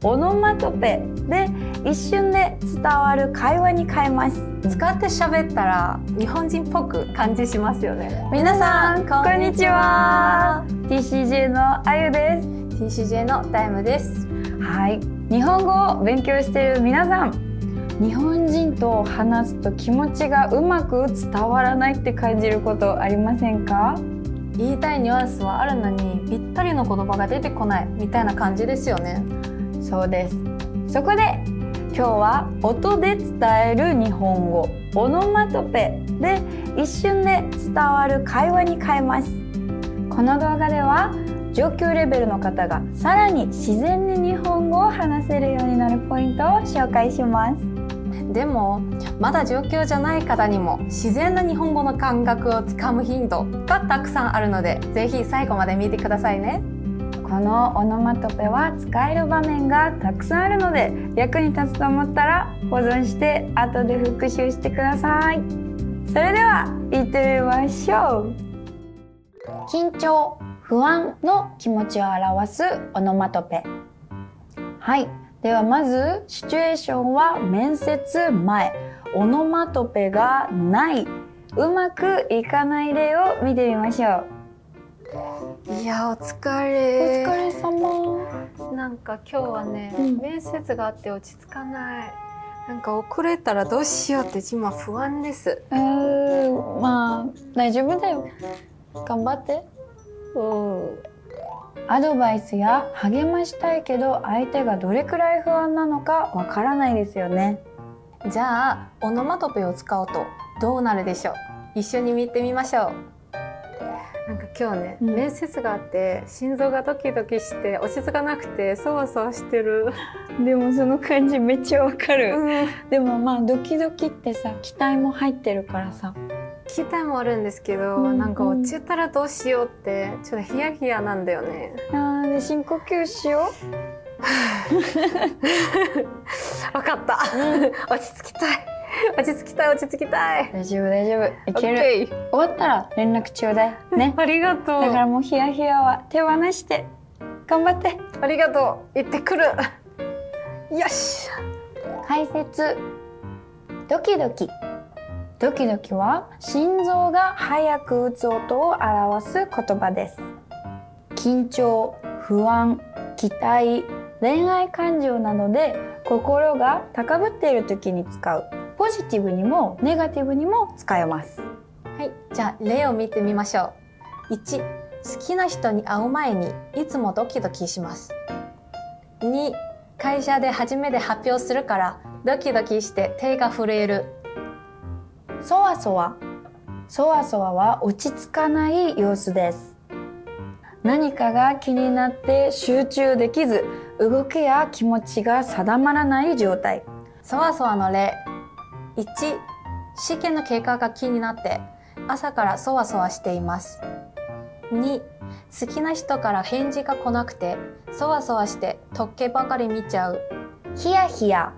オノマトペで一瞬で伝わる会話に変えます。使って喋ったら日本人っぽく感じしますよね。皆さんこんにちは。 TCJ のあゆです。 TCJ のタイムです。はい、日本語を勉強している皆さん、日本人と話すと気持ちがうまく伝わらないって感じることありませんか？言いたいニュアンスはあるのにぴったりの言葉が出てこないみたいな感じですよね。そうです。そこで今日は音で伝える日本語、オノマトペで一瞬で伝わる会話に変えます。この動画では上級レベルの方がさらに自然に日本語を話せるようになるポイントを紹介します。でもまだ上級じゃない方にも自然な日本語の感覚をつかむヒントがたくさんあるので、ぜひ最後まで見てくださいね。このオノマトペは使える場面がたくさんあるので、役に立つと思ったら保存して後で復習してください。それでは行ってみましょう。緊張、不安の気持ちを表すオノマトペ。はい、ではまずシチュエーションは面接前、オノマトペがない、うまくいかない例を見てみましょう。いや、お疲れ。お疲れ様。なんか今日はね、面接があって落ち着かない。なんか遅れたらどうしようって今不安です。まあ大丈夫だよ。頑張って。アドバイスや励ましたいけど相手がどれくらい不安なのかわからないですよね。じゃあオノマトペを使うとどうなるでしょう。一緒に見てみましょう。なんか今日ね、面接があって心臓がドキドキして落ち着かなくてそわそわしてる。でもその感じめっちゃわかる、でもまあドキドキってさ、期待も入ってるからさ。期待もあるんですけど、なんか落ちたらどうしようってちょっとヒヤヒヤなんだよね。で深呼吸しよう。わかった、落ち着きたい。落ち着きたい、落ち着きたい。大丈夫大丈夫、いける。終わったら連絡ちょうだいね。ありがとう。だからもうヒヤヒヤは手放して頑張って。ありがとう、行ってくる。よし。解説。ドキドキ。ドキドキは心臓が早く打つ音を表す言葉です。緊張、不安、期待、恋愛感情などで心が高ぶっている時に使う。ポジティブにもネガティブにも使えます。はい、じゃあ例を見てみましょう。1、好きな人に会う前にいつもドキドキします。2、会社で初めて発表するからドキドキして手が震える。そわそわ。そわそわは落ち着かない様子です。何かが気になって集中できず、動きや気持ちが定まらない状態。そわそわの例。1、試験の結果が気になって朝からそわそわしています。2、好きな人から返事が来なくてそわそわして時計ばかり見ちゃう。ヒヤヒヤ。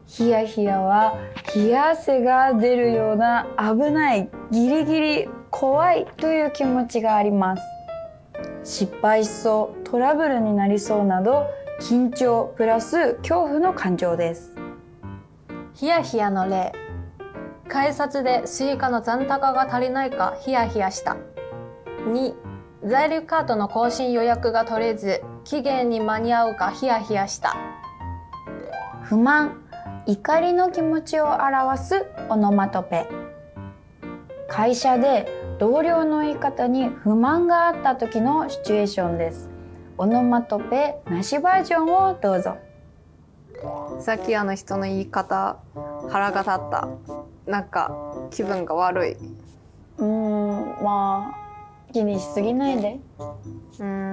ヒヤヒヤは冷や汗が出るような危ない、ギリギリ、怖いという気持ちがあります。失敗しそう、トラブルになりそうなど、緊張プラス恐怖の感情です。ヒヤヒヤの例。改札でスイカの残高が足りないかヒヤヒヤした。2、在留カードの更新予約が取れず期限に間に合うかヒヤヒヤした。不満、怒りの気持ちを表すオノマトペ。会社で同僚の言い方に不満があった時のシチュエーションです。オノマトペなしバージョンをどうぞ。さっきあの人の言い方腹が立った。なんか気分が悪い。まあ気にしすぎないで。こ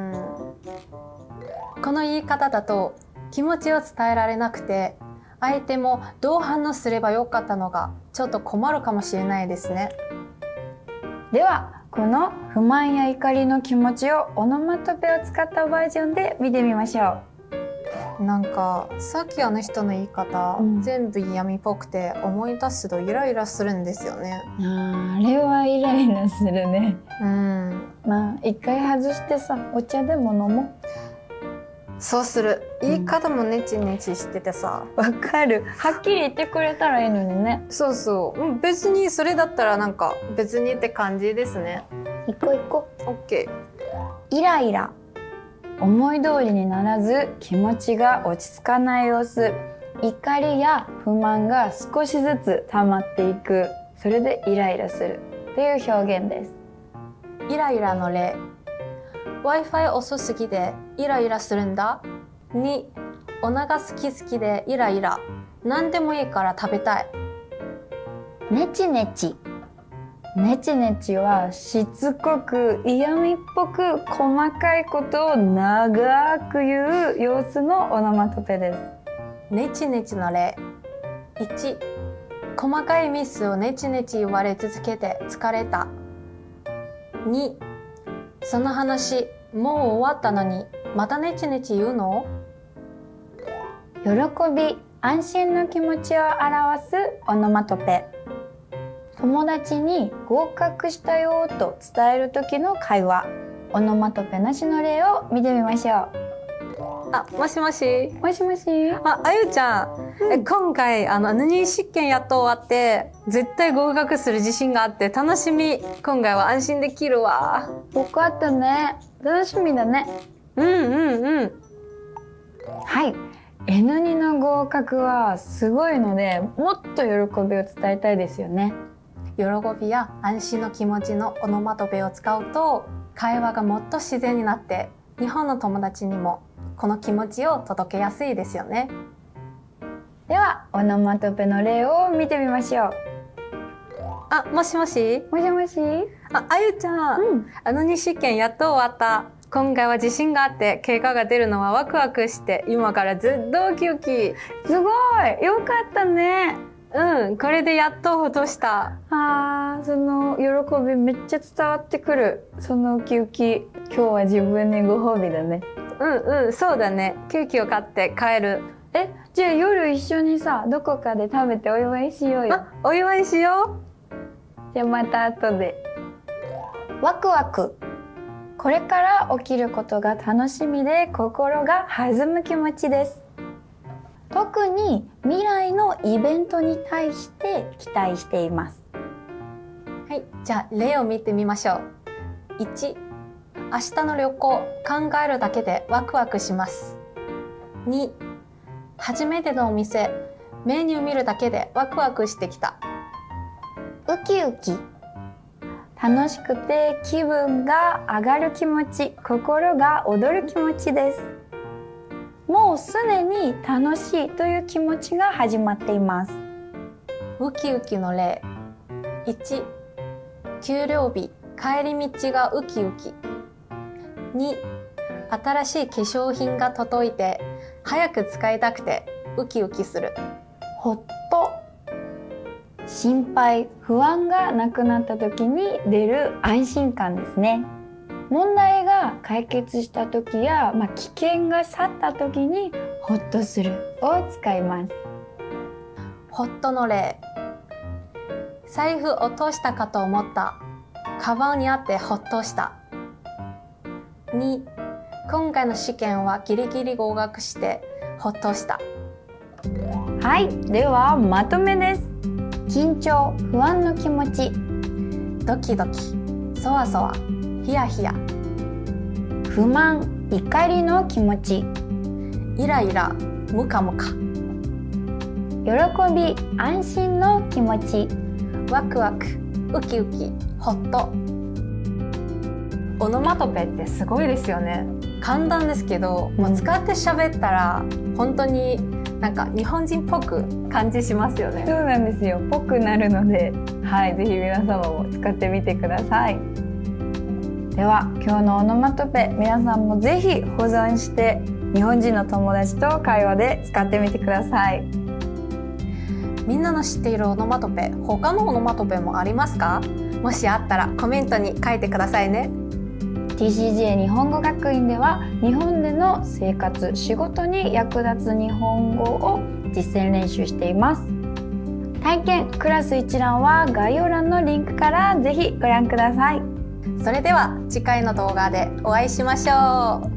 の言い方だと気持ちを伝えられなくて、相手もどう反応すればよかったのがちょっと困るかもしれないですね。ではこの不満や怒りの気持ちをオノマトペを使ったバージョンで見てみましょう。なんかさっきあの人の言い方、全部嫌味っぽくて思い出すとイライラするんですよね。あれはイライラするね。まあ一回外してさ、お茶でも飲もう。そうする。言い方もネチネチしててさ。わかる。はっきり言ってくれたらいいのにね。そうそう。別にそれだったらなんか別にって感じですね。行こう行こオッケう。イライラ。思い通りにならず気持ちが落ち着かない様子。怒りや不満が少しずつ溜まっていく。それでイライラするという表現です。ー。イライラの例。Wi-Fi 遅すぎでイライラするんだ。2、お腹好きでイライラ。何でもいいから食べたい。ネチネチ。ネチネチはしつこく嫌味っぽく細かいことを長く言う様子のオノマトペです。ネチネチの例。1、細かいミスをネチネチ言われ続けて疲れた。2、その話もう終わったのにまたネチネチ言うの？喜び、安心の気持ちを表すオノマトペ。友達に合格したよと伝える時の会話。オノマトペなしの例を見てみましょあ、もしもし。う。もしもし。あゆちゃん、今回何試験やっと終わって絶対合格する自信があって楽しみ。今回は安心できるわ。よかったね。楽しみだね。はい。N2 の合格はすごいので、もっと喜びを伝えたいですよね。喜びや安心の気持ちのオノマトペを使うと会話がもっと自然になって日本の友達にもこの気持ちを届けやすいですよね。ではオノマトペの例を見てみましょう。あ、もしもし。もしもし。あゆちゃん、2試験やっと終わった。今回は自信があって結果が出るのはワクワクして今からずっとウキウキ。すごいよかったね。これでやっとほっとした。その喜びめっちゃ伝わってくる。そのウキウキ、今日は自分にご褒美だね。そうだね。ケーキを買って帰る。じゃあ夜一緒にさ、どこかで食べてお祝いしようよ。お祝いしよじゃあまた後で。ワクワク。これから起きることが楽しみで心が弾む気持ちです。特に未来のイベントに対して期待しています。はい、じゃあ例を見てみましょう。1、明日の旅行考えるだけでワクワクします。2、初めてのお店メニュー見るだけでワクワクしてきた。ウキウキ。楽しくて気分が上がる気持ち、心が躍る気持ちです。もうすでに楽しいという気持ちが始まっています。ウキウキの例。1、給料日帰り道がウキウキ。2、新しい化粧品が届いて早く使いたくてウキウキする。ほっと。心配、不安がなくなった時に出る安心感ですね。問題が解決した時や、危険が去った時にホッとするを使います。ホッとの例。財布落としたかと思った。カバンにあってホッとした。2、今回の試験はギリギリ合格してホッとした。はい、ではまとめです。緊張、不安の気持ち。ドキドキ、そわそわ、ヒヤヒヤ。不満、怒りの気持ち。イライラ、ムカムカ。喜び、安心の気持ち。ワクワク、ウキウキ、ホッと。オノマトペってすごいですよね。簡単ですけど、もう使って喋ったら本当になんか日本人っぽく感じしますよね。そうなんですよ。ぽくなるので、はい、ぜひ皆様も使ってみてください。では今日のオノマトペ、皆さんもぜひ保存して日本人の友達と会話で使ってみてください。みんなの知っているオノマトペ、他のオノマトペもありますか？もしあったらコメントに書いてくださいね。TCGA 日本語学院では日本での生活、仕事に役立つ日本語を実践練習しています。体験クラス一覧は概要欄のリンクからぜひご覧ください。それでは次回の動画でお会いしましょう。